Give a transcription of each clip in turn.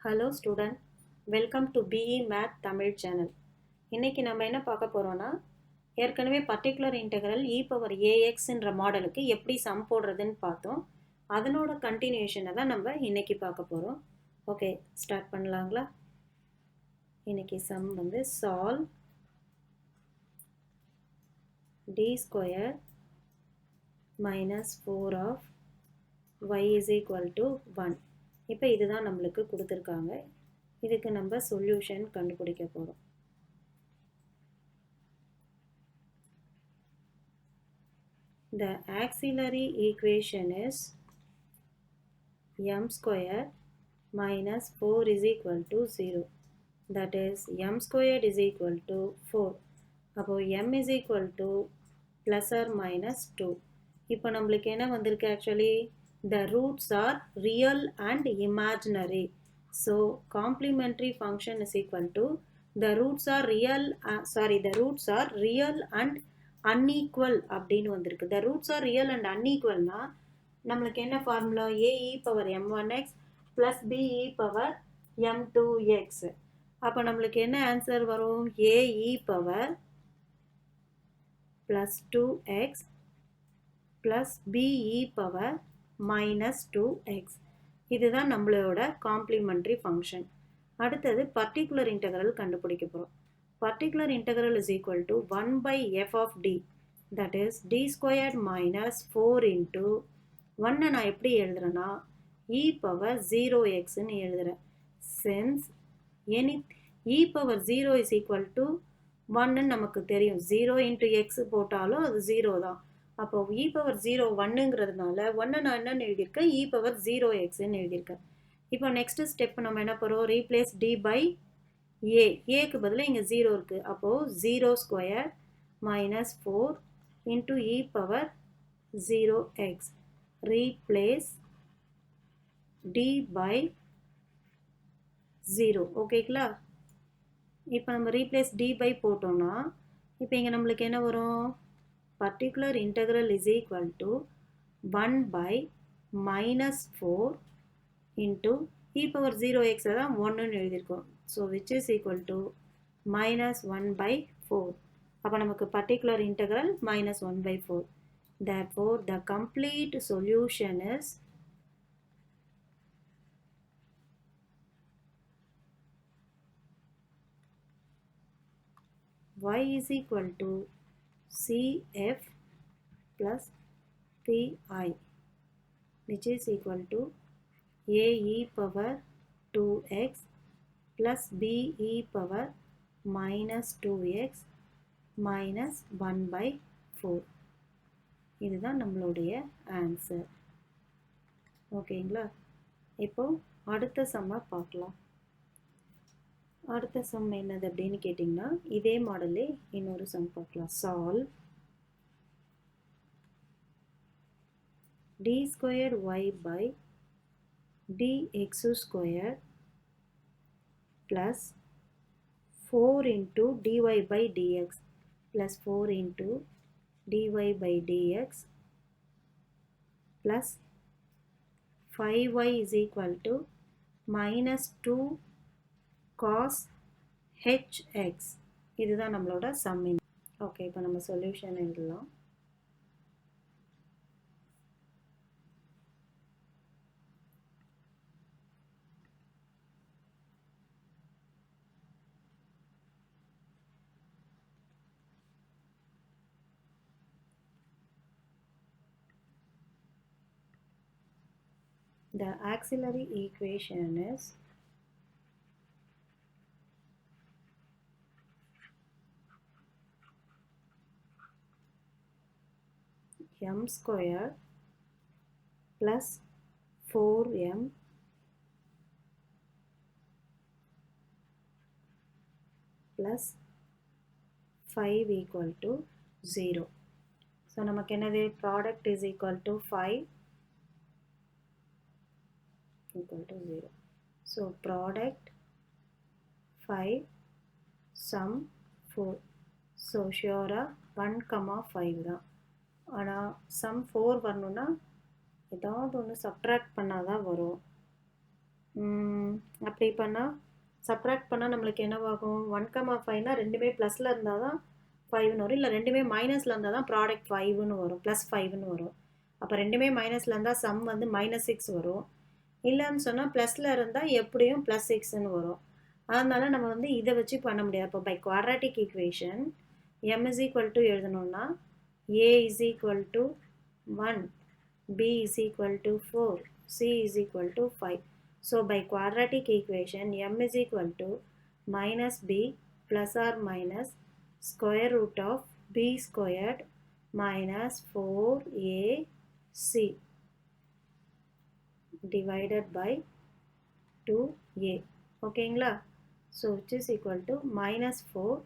Hello student, welcome to BE math Tamil channel. இன்றைக்கி நம்ம என்ன பார்க்க போகிறோன்னா, ஏற்கனவே பர்டிகுலர் இன்டெக்ரல் இ பவர் ஏஎக்ஸ்ன்ற மாடலுக்கு எப்படி சம் போடுறதுன்னு பார்த்தோம். அதனோட கண்டினியூஷனை தான் நம்ம இன்றைக்கி பார்க்க போகிறோம். ஓகே, ஸ்டார்ட் பண்ணலாங்களா? இன்றைக்கி சம் வந்து solve d square minus 4 of y is equal to 1. இப்போ இதுதான் நம்மளுக்கு கொடுத்துருக்காங்க. இதுக்கு நம்ம சொல்யூஷன் கண்டுபிடிக்க போகிறோம். The auxiliary equation is m square minus 4 is equal to 0. That is m squared is equal to 4. அப்போ m is equal to plus or minus 2. இப்போ நம்மளுக்கு என்ன வந்திருக்கு? Actually the roots are real and imaginary. So complementary function is equal to the roots are real and unequal அப்படின்னு வந்திருக்கு. The roots are real and unequalனா நம்மளுக்கு என்ன formula? a e power m1x plus b e power m2x. அப்போ நம்மளுக்கு என்ன answer வரும்? a e power plus 2x plus b e power minus 2x. இதுதான் நம்மளோட காம்ப்ளிமெண்ட்ரி ஃபங்க்ஷன். அடுத்தது பர்டிகுலர் இன்டெக்ரல் கண்டுபிடிக்க போகிறோம். Particular integral is equal to 1 by f of d, that is d squared minus 4 into 1 நான் எப்படி எழுதுறேன்னா e power 0xன்னு எழுதுறேன். since e power 0 is equal to 1 நமக்கு தெரியும். 0 into x போட்டாலும் அது 0 தான். அப்போ e power 0 1ங்கிறதுனால 1 நான் என்னன்னு எழுதியிருக்கேன்? e power 0xன்னு எழுதியிருக்கேன். இப்போ நெக்ஸ்ட் ஸ்டெப் நம்ம என்ன பண்ணுறோம்? Replace d by a. ஏக்கு பதிலாக இங்கே 0 இருக்குது. அப்போது 0 square minus 4 into e power 0x. Replace d by 0. ஓகேங்களா? இப்போ நம்ம ரீப்ளேஸ் d by போட்டோம்னா இப்போ இங்கே நம்மளுக்கு என்ன வரும்? particular integral is equal to 1 by minus 4 into e power 0x தான் 1ன்னு எழுதியிருக்கோம். So which is equal to minus 1 by 4. அப்போ நமக்கு particular integral minus 1 by 4. Therefore the complete solution is y is equal to cf plus pi, which is equal to a e power 2x plus b e power minus 2x minus 1 by 4. இதுதான் நம்மளுடைய answer. ஓகேங்களா? இப்போ அடுத்த சம்மை பார்க்கலாம். அடுத்த some என்னது அப்படின்னு கேட்டிங்கன்னா இதே மாடலே இன்னொரு சம் பார்க்கலாம். Solve d squared y by dx squared plus 4 into dy by dx plus 4 into dy by dx plus 5y is equal to minus 2 cos hx. இதுதான் நம்மளோட சம். ஓகே, இப்போ நம்ம சொல்யூஷன் எழுதலாம். The auxiliary equation is m square plus 4m plus 5 equal to 0. So நமக்கு என்னது? product is equal to 5 equal to 0. So product 5 sum 4. So sure 1,5 தான். ஆனால் sum 4 வரணும்னா ஏதாவது ஒன்று சப்ட்ராக்ட் பண்ணால் தான் வரும். அப்படி பண்ணால் சப்ராக்ட் பண்ணால் நம்மளுக்கு என்னவாகும் 1,5னா ரெண்டுமே ப்ளஸில் இருந்தால் தான் 5ன்னு வரும், இல்லை ரெண்டுமே மைனஸில் இருந்தால் தான் ப்ராடக்ட் 5ன்னு வரும், +5ன்னு வரும். அப்போ ரெண்டுமே மைனஸில் இருந்தால் சம் வந்து -6 வரும், இல்லைன்னு சொன்னால் ப்ளஸில் இருந்தால் எப்படியும் +6ன்னு வரும். அதனால் நம்ம வந்து இதை வச்சு பண்ண முடியாது. அப்போ by quadratic equation m is equal to எழுதணும்னா a is equal to 1, b is equal to 4, c is equal to 5. So by quadratic equation m is equal to minus b plus or minus square root of b squared minus 4ac divided by 2a. ஓகேங்களா? So which is equal to -4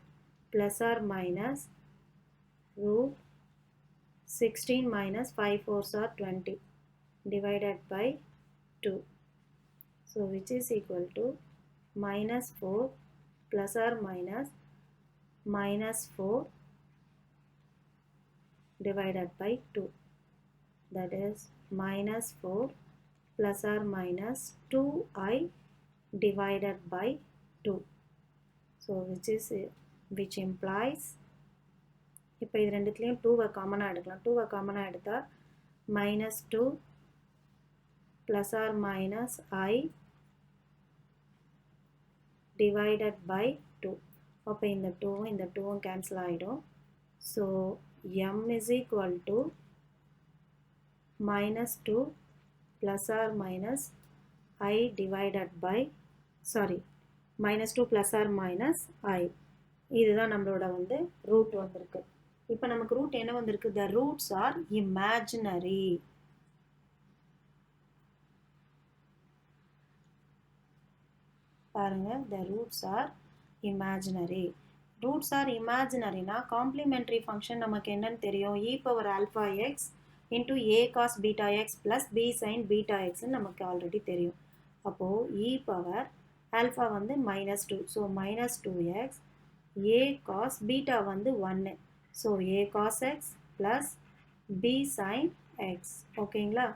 plus or minus root 16 minus 5 4s are 20 divided by 2. So which is equal to -4 plus or minus -4 divided by 2. That is -4 plus or minus 2i divided by 2. So which implies இப்போ இது ரெண்டுத்துலேயும் 2வை காமனாக எடுக்கலாம். 2வை காமனாக எடுத்தால் -2 plus or minus I divided by 2. அப்போ இந்த 2வும் இந்த 2வும் cancel ஆகிடும். So m is equal to -2 plus or minus I divided by -2 plus or minus I. இதுதான் நம்மளோட வந்து ரூட் வந்திருக்கு. இப்போ நமக்கு ரூட் என்ன வந்திருக்கு? The roots are imaginary. பாருங்க, the roots are imaginary. Roots are imaginary-னா காம்ப்ளிமெண்டரி ஃபங்க்ஷன் நமக்கு என்னன்னு தெரியும்? e power alpha x into a cos beta x plus b sin beta x நமக்கு ஆல்ரெடி தெரியும். அப்போது e power alpha வந்து -2, so -2x, a cos beta வந்து 1, so a cos x plus b sin x. ஓகேங்களா?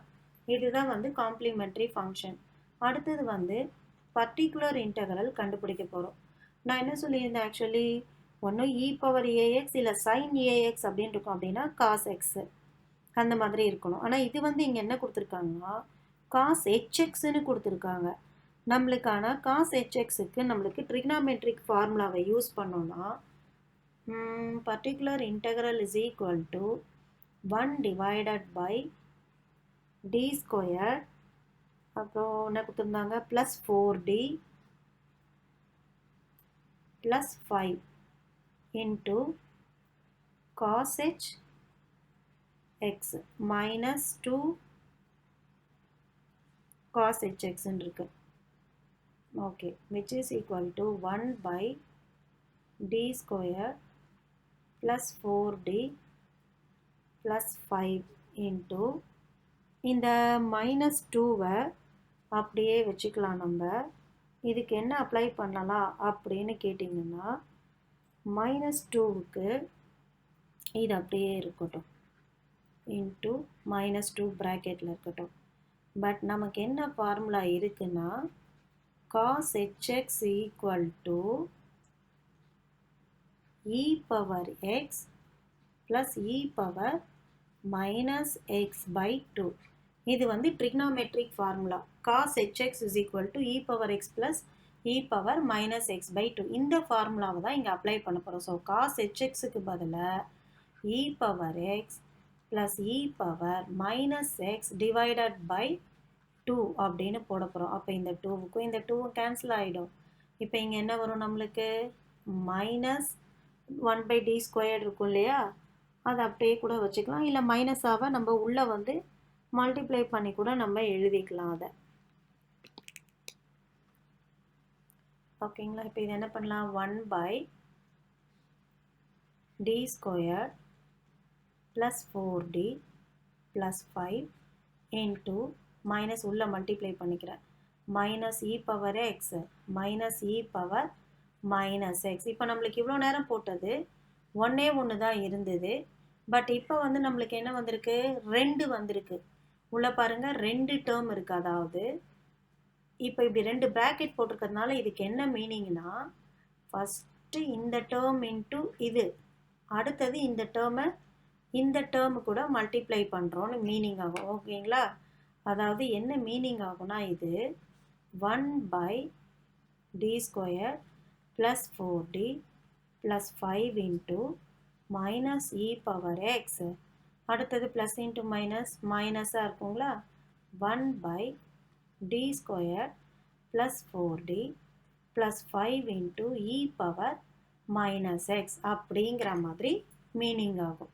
இதுதான் வந்து complementary function. அடுத்தது வந்து பர்டிகுலர் இன்டகரல் கண்டுபிடிக்க போகிறோம். நான் என்ன சொல்லியிருந்தேன்? ஆக்சுவலி ஒன்று e பவர் ax இல்லை sin ax அப்படின்னு இருக்கும், அப்படின்னா cos x அந்த மாதிரி இருக்கணும். ஆனால் இது வந்து இங்கே என்ன கொடுத்துருக்காங்கன்னா cos hxன்னு கொடுத்துருக்காங்க. நம்மளுக்கான cos hxக்கு நம்மளுக்கு ட்ரிக்னாமெட்ரிக் ஃபார்முலாவை யூஸ் பண்ணோன்னா particular integral is equal to 1 divided by d square, அப்புறம் என்ன கொடுத்துருந்தாங்க, plus 4d plus 5 into cos h x minus 2 cos hx இருக்கு. Okay, which is equal to 1 by d square plus 4d plus 5 into இந்த -2வை அப்படியே வச்சுக்கலாம். நம்ம இதுக்கு என்ன அப்ளை பண்ணலாம் அப்படின்னு கேட்டிங்கன்னா -2க்கு இது அப்படியே இருக்கட்டும், இன்ட்டு -2 ப்ராக்கெட்டில் இருக்கட்டும். பட் நமக்கு என்ன ஃபார்முலா இருக்குன்னா cos hx equal to e power x plus e power minus x by 2. இது வந்து trigonometric formula. cos hx is equal to e power x plus e power minus x by 2. இந்த ஃபார்முலாவை தான் இங்கே apply பண்ண போகிறோம். So cos hxக்கு பதிலாக e power x plus e power minus x divided by 2 அப்படின்னு போட போகிறோம். அப்போ இந்த 2வுக்கும் இந்த 2வும் கேன்சல் ஆகிடும். இப்போ இங்கே என்ன வரும்? நம்மளுக்கு மைனஸ் 1 by d ஸ்கொயர் இருக்கும் இல்லையா, அதை அப்படியே கூட வச்சுக்கலாம். இல்லை மைனஸாக நம்ம உள்ளே வந்து மல்டிப்ளை பண்ணி கூட நம்ம எழுதிக்கலாம் அதை. ஓகேங்களா? இப்போ இது என்ன பண்ணலாம்? 1 by d square plus 4d plus 5 into minus உள்ள மல்டிப்ளை பண்ணிக்கிறேன், மைனஸ் இ power X minus e power minus X. இப்போ நம்மளுக்கு இவ்வளோ நேரம் போட்டது ஒன்றே ஒன்று தான் இருந்தது. பட் இப்போ வந்து நம்மளுக்கு என்ன வந்திருக்கு? 2 வந்திருக்கு. உள்ள பாருங்கள், 2 டேர்ம் இருக்குது. அதாவது இப்போ இப்படி 2 bracket போட்டிருக்கிறதுனால இதுக்கு என்ன மீனிங்னா, ஃபஸ்ட்டு இந்த டேர்ம் இன்ட்டு இது, அடுத்தது இந்த டேர்மை இந்த டேர்ம் கூட மல்டிப்ளை பண்ணுறோன்னு மீனிங் ஆகும். ஓகேங்களா? அதாவது என்ன மீனிங் ஆகும்னா, இது 1/d² + 4d + 5 into minus e power X, அடுத்தது ப்ளஸ் இன்ட்டு மைனஸாக இருக்குங்களா, 1/d² + 4d + 5 into e power -x அப்படிங்கிற மாதிரி மீனிங் ஆகும்.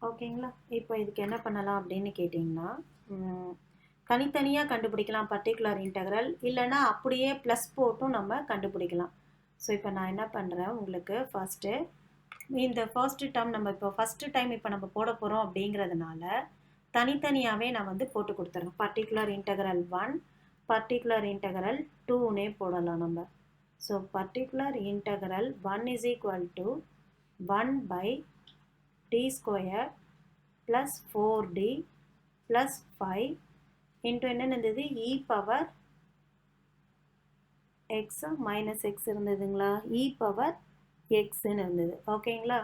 ஓகேங்களா? இப்போ இதுக்கு என்ன பண்ணலாம் அப்படின்னு கேட்டிங்கன்னா, தனித்தனியாக கண்டுபிடிக்கலாம் பர்டிகுலர் இன்டெக்ரல், இல்லைன்னா அப்படியே ப்ளஸ் போட்டும் நம்ம கண்டுபிடிக்கலாம். ஸோ இப்போ நான் என்ன பண்ணுறேன், உங்களுக்கு ஃபஸ்ட்டு இந்த ஃபர்ஸ்ட்டு டேர்ம் நம்ம இப்போ ஃபஸ்ட்டு டைம் இப்போ நம்ம போட போகிறோம் அப்படிங்கிறதுனால தனித்தனியாகவே நான் வந்து போட்டு கொடுத்துட்றேன். பர்டிகுலர் இன்டெக்ரல் 1, பர்டிகுலர் இன்டெக்ரல் 2னே போடலாம் நம்ம. So particular integral 1 = 1/d² + 4d + 5 into என்னென்ன இருந்தது, e பவர் x -x இருந்ததுங்களா, e பவர் xன்னு இருந்தது. ஓகேங்களா?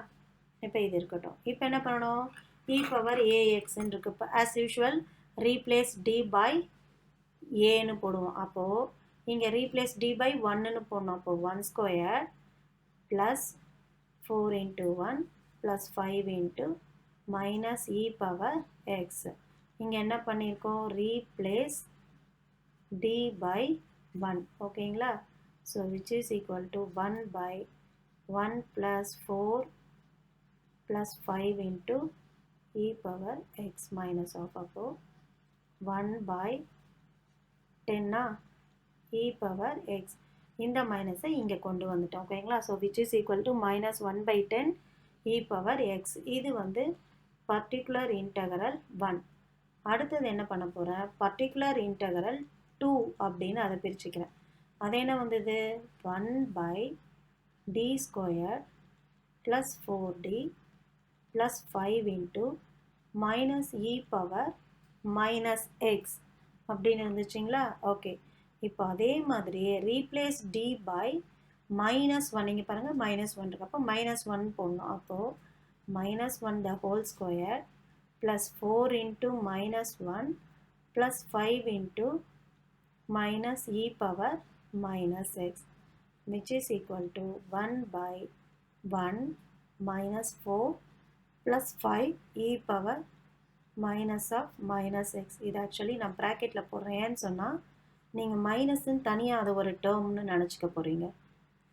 இப்போ இது இருக்கட்டும். இப்போ என்ன பண்ணணும், e பவர் axன்னு இருக்கு. இப்போ as usual replace d by aன்னு போடுவோம். அப்போது இங்கே ரீப்ளேஸ் d by 1ன்னு போடணும். அப்போ 1² + 4 × 1 + 5 into minus e power X. இங்கே என்ன பண்ணியிருக்கோம், ரீப்ளேஸ் d by 1. ஓகேங்களா? So which is equal to 1/1 + 4 + 5 into e power X minus half. அப்போது 1/10 e பவர் எக்ஸ். இந்த மைனஸை இங்கே கொண்டு வந்துட்டோம். ஓகேங்களா? So which is equal to -1/10 e power X. இது வந்து பர்டிகுலர் இன்டெக்ரல் 1. அடுத்தது என்ன பண்ண போகிறேன், பர்டிகுலர் இன்டெக்ரல் 2 அப்படின்னு அதை பிரிச்சுக்கிறேன். அது என்ன வந்தது, 1/d² + 4d + 5 into -e power -x அப்படின்னு இருந்துச்சுங்களா. ஓகே, இப்போ அதே மாதிரியே ரீப்ளேஸ் d by -1. இங்கே பாருங்கள் -1 இருக்கு. அப்போ -1 போடணும். அப்போது -1 the whole square + 4 into -1 + 5 into -e power -x which is equal to 1/1 -4 + 5 e power -x. இது ஆக்சுவலி நான் ப்ராக்கெட்டில் போடுறேன்னு சொன்னால் நீங்கள் மைனஸ்ன்னு தனியாக அதை ஒரு டேர்ம்னு நினச்சிக்க போகிறீங்க.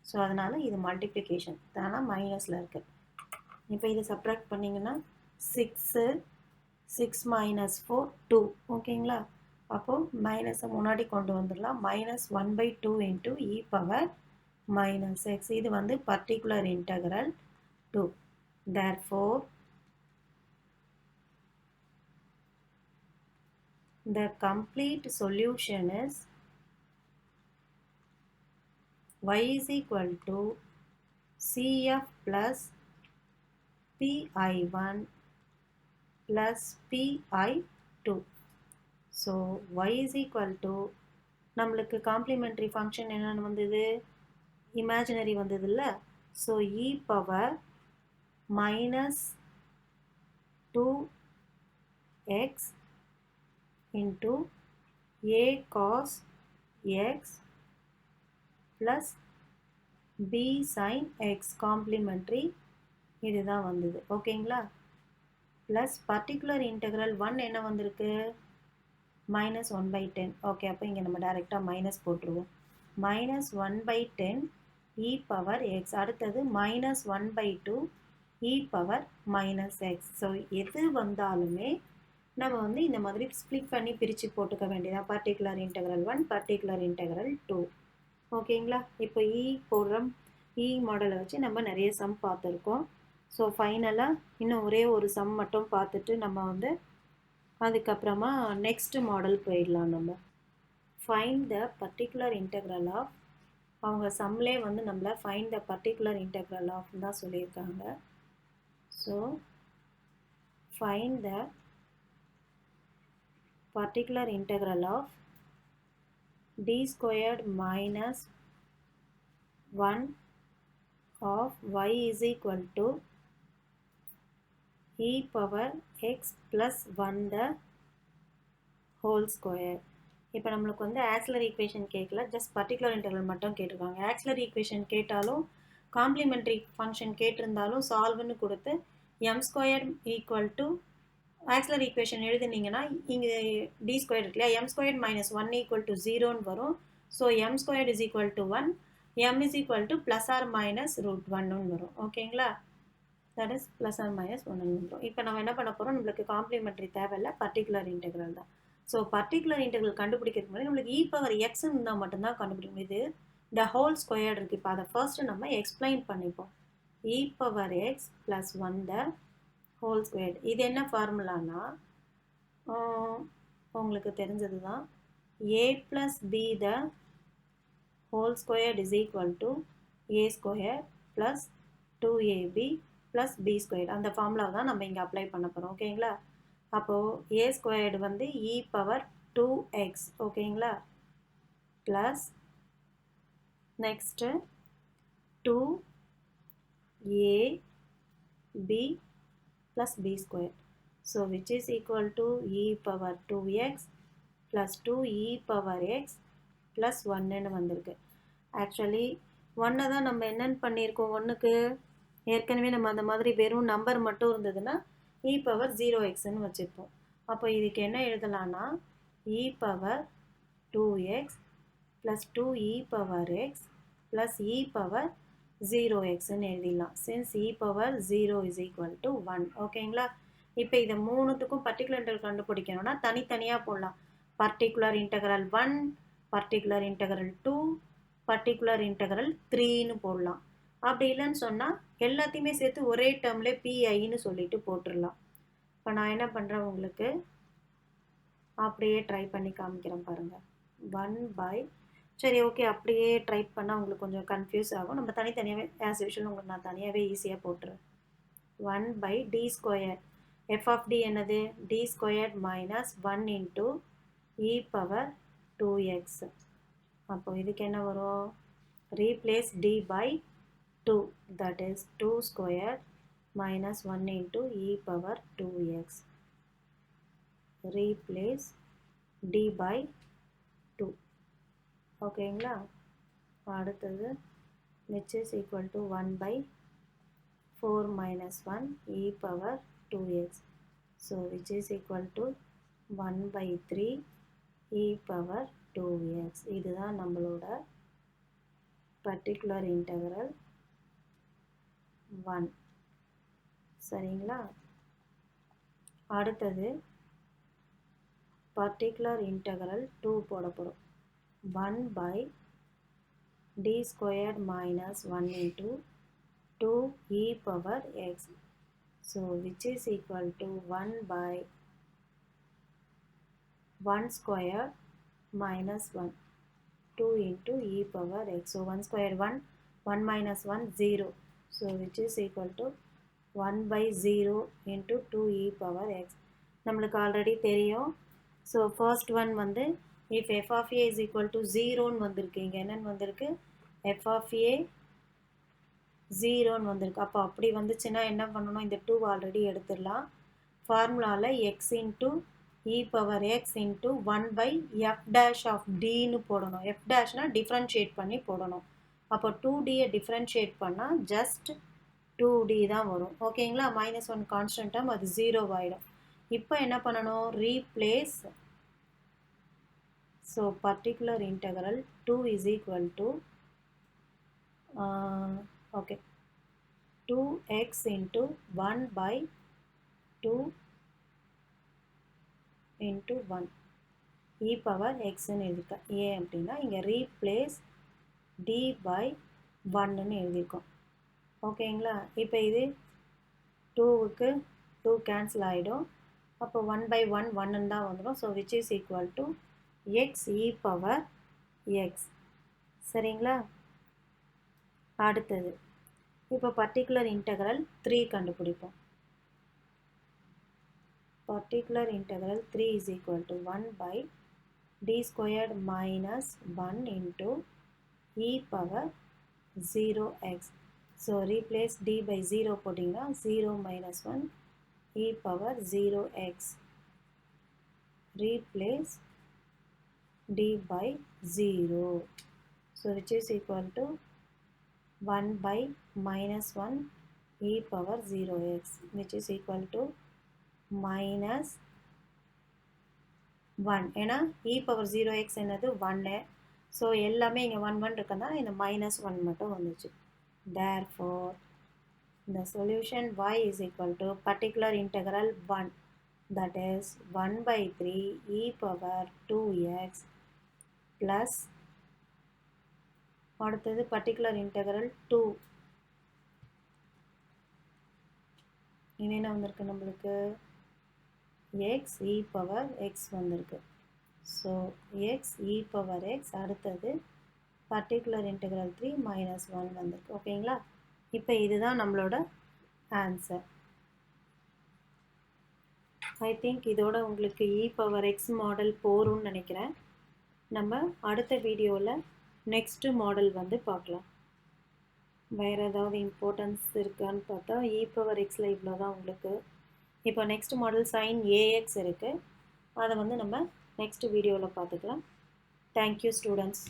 ஸோ அதனால் இது மல்டிப்ளிகேஷன், அதனால் மைனஸில் இருக்குது. இப்போ இது சப்ராக்ட் பண்ணிங்கன்னா 6 -4 2. ஓகேங்களா? அப்போது மைனஸை முன்னாடி கொண்டு வந்துடலாம். -1/2 இன்ட்டு e பவர் -x. இது வந்து particular integral 2. therefore the complete solution is y is equal to cf plus pi1 plus pi2. so y is equal to நம்மளுக்கு காம்ப்ளிமெண்ட்ரி ஃபங்க்ஷன் என்னென்னு வந்தது, இமேஜினரி வந்தது இல்லை. So e power -2x into a cos x plus b sin x complementary இதுதான் வந்தது. ஓகேங்களா? Plus particular integral 1 என்ன வந்திருக்கு, -1/10. ஓகே, அப்போ இங்கே நம்ம டைரெக்டாக மைனஸ் போட்டுருவோம். -1/10 e பவர் எக்ஸ். அடுத்தது -1/2 e பவர் -x. ஸோ எது வந்தாலுமே நம்ம வந்து இந்த மாதிரி ஸ்ப்ளிட் பண்ணி பிரித்து போட்டுக்க வேண்டியதான். Particular integral 1, particular integral 2. ஓகேங்களா? இப்போ போடுறோம். மாடலை வச்சு நம்ம நிறைய சம் பார்த்துருக்கோம். ஸோ ஃபைனலாக இன்னும் ஒரே ஒரு சம் மட்டும் பார்த்துட்டு நம்ம வந்து அதுக்கப்புறமா நெக்ஸ்ட் மாடல் போயிடலாம். நம்ம find the particular integral of, அவங்க சம்லே வந்து நம்மளை find the particular integral of தான் சொல்லியிருக்காங்க. So find the particular integral of d squared minus 1 of y is equal to e power x plus 1 the whole square. இப்போ நம்மளுக்கு வந்து auxiliary equation கேட்கல, ஜஸ்ட் பர்டிகுலர் இன்டெக்ரல் மட்டும் கேட்டிருக்காங்க. Auxiliary equation கேட்டாலும் complementary function கேட்டிருந்தாலும் சால்வ்னு கொடுத்து M square equal to auxiliary equation எழுதுனீங்கன்னா இங்கே டி ஸ்கொயர் இருக்கு இல்லையா, M square minus 1 equal to 0ன்னு வரும். So M square is equal to 1, M is equal to plus or minus root 1ன்னு வரும். ஓகேங்களா, that is plus or minus 1ன்னு வரும். இப்போ நம்ம என்ன பண்ண போகிறோம், நம்மளுக்கு காம்ப்ளிமெண்ட்ரி தேவையில்லை, பர்டிகுலர் இன்டெக்ரல் தான். ஸோ பர்டிகுலர் இன்டெக்ரல் கண்டுபிடிக்கிறதுக்கு முன்னாடி நம்மளுக்கு இ பவர் எக்ஸ்ன்னு இருந்தால் மட்டும்தான் கண்டுபிடிக்கும். இது த ஹோல் ஸ்கொயர் இருக்குது. இப்போ அதை ஃபர்ஸ்ட் நம்ம எக்ஸ்பிளைன் பண்ணிப்போம். E power x plus 1 the whole square. இது என்ன ஃபார்முலானா உங்களுக்கு தெரிஞ்சது தான். A plus B the whole square is equal to A square plus 2ab plus B square. அந்த ஃபார்முலாவை தான் நம்ம இங்கே அப்ளை பண்ண போகிறோம். ஓகேங்களா, அப்போது ஏ ஸ்கொயர்டு வந்து இ பவர் 2x. ஓகேங்களா, plus next 2ab plus b square. So which is equal to e power 2x plus 2e power x plus 1ன்னு வந்திருக்கு. ஆக்சுவலி 1 தான் நம்ம என்னென்னு பண்ணியிருக்கோம், 1க்கு ஏற்கனவே நம்ம அந்த மாதிரி வெறும் நம்பர் மட்டும் இருந்ததுன்னா e பவர் 0xன்னு வச்சுருப்போம். அப்போ இதுக்கு என்ன எழுதலான்னா e power 2x plus 2e power x plus e power 0xன்னு எழுதிடலாம். Since e power 0 is equal to 1. ஓகேங்களா, இப்போ இதை மூணுத்துக்கும் பர்டிகுலர் இன்டெக்ரல் கண்டுபிடிக்கணும்னா தனித்தனியாக போடலாம். Particular integral 1, particular integral 2, particular integral 3ன்னு போடலாம். அப்படி இல்லைன்னு சொன்னால் எல்லாத்தையுமே சேர்த்து ஒரே டேர்மில் பிஐன்னு சொல்லிட்டு போட்டுடலாம். இப்போ நான் என்ன பண்ணுறேன், உங்களுக்கு அப்படியே ட்ரை பண்ணி காமிக்கிறேன் பாருங்கள். 1 பை சரி ஓகே, அப்படியே ட்ரை பண்ணால் உங்களுக்கு கொஞ்சம் கன்ஃபியூஸ் ஆகும். நம்ம தனித்தனியாகவே ஆஸ் யூஷுவல் உங்களுக்கு நான் தனியாகவே ஈஸியாக போட்டுருவேன். 1 by D square, F of D என்னது, டி ஸ்கொயர் மைனஸ் 1 இன்ட்டு இ பவர் 2x. அப்போ இதுக்கு என்ன வரும், replace D by 2, that is 2 square minus 1 into E power 2x. Replace D by 2. ஓகேங்களா, அடுத்தது which is equal to 1 by 4 minus 1 e power 2x. So which is equal to 1 by 3 e power 2x. இதுதான் நம்மளோட particular integral 1. சரிங்களா, அடுத்தது particular integral 2 போட போகிறோம். 1 by d squared minus 1 into 2 e power x. So which is equal to 1 by 1 square minus 1, 2 into e power x. So 1 square 1, 1 minus 1 0. So which is equal to 1 by 0 into 2 e power x. நம்மளுக்கு already தெரியும். So first one வந்து if f of a is equal to 0ன்னு வந்திருக்கு. இங்கே என்னென்னு வந்திருக்கு, f of a 0ன்னு வந்திருக்கு. அப்போ அப்படி வந்துச்சுன்னா என்ன பண்ணணும், இந்த 2 ஆல்ரெடி எடுத்துடலாம். ஃபார்முலாவில் x into E power x into 1 by F dash of டின்னு போடணும். எஃப் டேஷ்னா டிஃப்ரென்ஷியேட் பண்ணி போடணும். அப்போ 2டியை டிஃப்ரென்ஷியேட் பண்ணால் ஜஸ்ட் 2d தான் வரும். ஓகேங்களா, -1 கான்ஸ்டன்ட் டேர்ம் அது 0 ஆகிடும். இப்போ என்ன பண்ணணும், replace. So particular integral 2 is equal to 2x into 1 by 2 into 1 e power x ன்னு எழுதிருக்கேன். ஏன் அப்படின்னா இங்கே ரீப்ளேஸ் d by 1ன்னு எழுதியிருக்கோம். ஓகேங்களா, இப்போ இது 2க்கு 2 கேன்சல் ஆகிடும். அப்போ 1 by 1 1ன்னு தான் வந்துடும். So which is equal to x e power x. சரிங்களா, அடுத்தது இப்போ பர்டிகுலர் இன்டெக்ரல் 3 கண்டுபிடிப்போம். Particular integral 3 is equal to 1 by d squared minus 1 into e power 0x. So replace d by 0 போட்டிங்கன்னா 0 minus 1 e power 0x. Replace d by 0. So which is equal to 1 by minus 1 e power 0x, which is equal to minus 1. ஏன்னா e power 0x என்னது 1. So எல்லாமே இங்கே 1 1 இருக்குன்னா இந்த minus 1 மட்டும் வந்துச்சு. Therefore, the solution y is equal to particular integral 1, that is 1 by 3 e power 2x plus அடுத்தது particular integral 2. இனி என்ன வந்திருக்கு நம்மளுக்கு x e power x வந்திருக்கு. So x e power x அடுத்தது particular integral 3 minus 1 வந்திருக்கு. ஓகேங்களா? இப்போ இதுதான் நம்மளோட ஆன்சர். ஐ திங்க் இதோட உங்களுக்கு e power x மாடல் போரும்னு நினைக்கிறேன். நம்ம அடுத்த வீடியோவில் நெக்ஸ்ட்டு மாடல் வந்து பார்க்கலாம். வேறு ஏதாவது இம்பார்ட்டன்ஸ் இருக்கான்னு பார்த்தா e power xல இவ்வளோ தான் உங்களுக்கு. இப்போ நெக்ஸ்ட் மாடல் sin ax இருக்குது. அதை வந்து நம்ம நெக்ஸ்ட் வீடியோவில் பார்த்துக்கலாம். Thank you students.